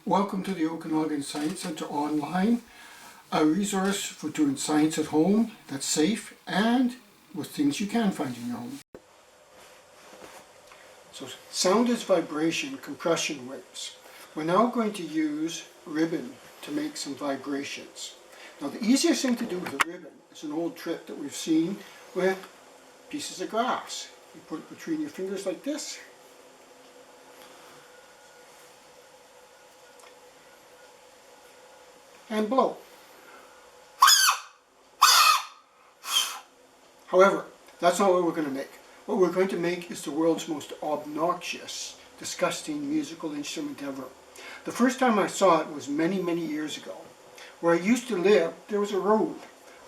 Welcome to the Okanagan Science Center Online, a resource for doing science at home that's safe and with things you can find in your home. So sound is vibration, compression waves. We're now going to use ribbon to make some vibrations. Now the easiest thing to do with a ribbon is an old trick that we've seen with pieces of glass. You put it between your fingers like this. And blow. However, that's not what we're going to make. What we're going to make is the world's most obnoxious, disgusting musical instrument ever. The first time I saw it was many, many years ago. Where I used to live, there was a road.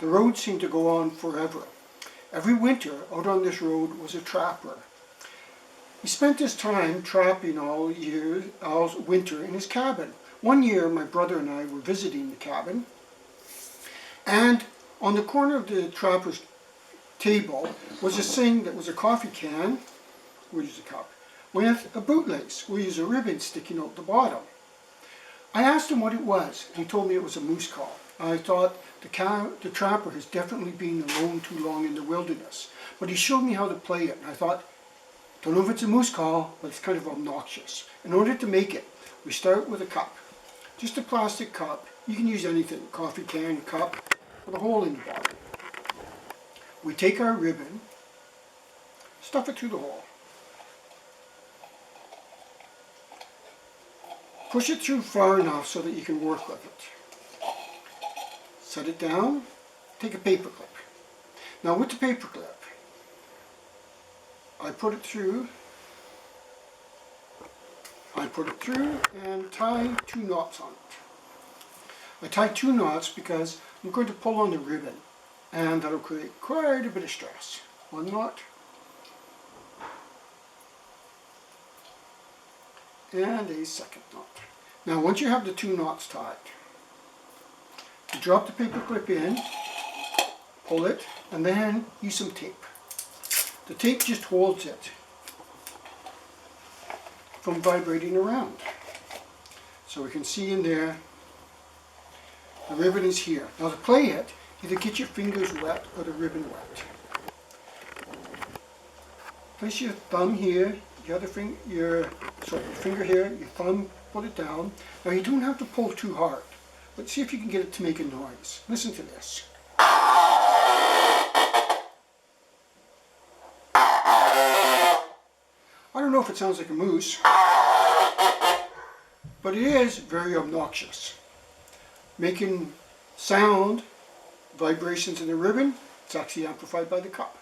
The road seemed to go on forever. Every winter, out on this road was a trapper. He spent his time trapping all winter in his cabin. One year, my brother and I were visiting the cabin, and on the corner of the trapper's table was a thing that was a coffee can, we'll use a cup, with a bootlace, we'll use a ribbon sticking out the bottom. I asked him what it was, and he told me it was a moose call. I thought the trapper has definitely been alone too long in the wilderness, but he showed me how to play it, and I thought, don't know if it's a moose call, but it's kind of obnoxious. In order to make it, we start with a cup. Just a plastic cup. You can use anything, coffee can, cup, with a hole in the bottom. We take our ribbon, stuff it through the hole. Push it through far enough so that you can work with it. Set it down, take a paper clip. Now with the paper clip, I put it through and tie 2 knots on it. I tie 2 knots because I'm going to pull on the ribbon and that'll create quite a bit of stress. 1 knot and a second knot. Now once you have the 2 knots tied, you drop the paper clip in, pull it, and then use some tape. The tape just holds it from vibrating around. So we can see in there, the ribbon is here. Now to play it, either get your fingers wet or the ribbon wet. Place your thumb here, your finger here, your thumb, put it down. Now you don't have to pull too hard, but see if you can get it to make a noise. Listen to this. I don't know if it sounds like a moose, but it is very obnoxious. Making sound, vibrations in the ribbon, it's actually amplified by the cup.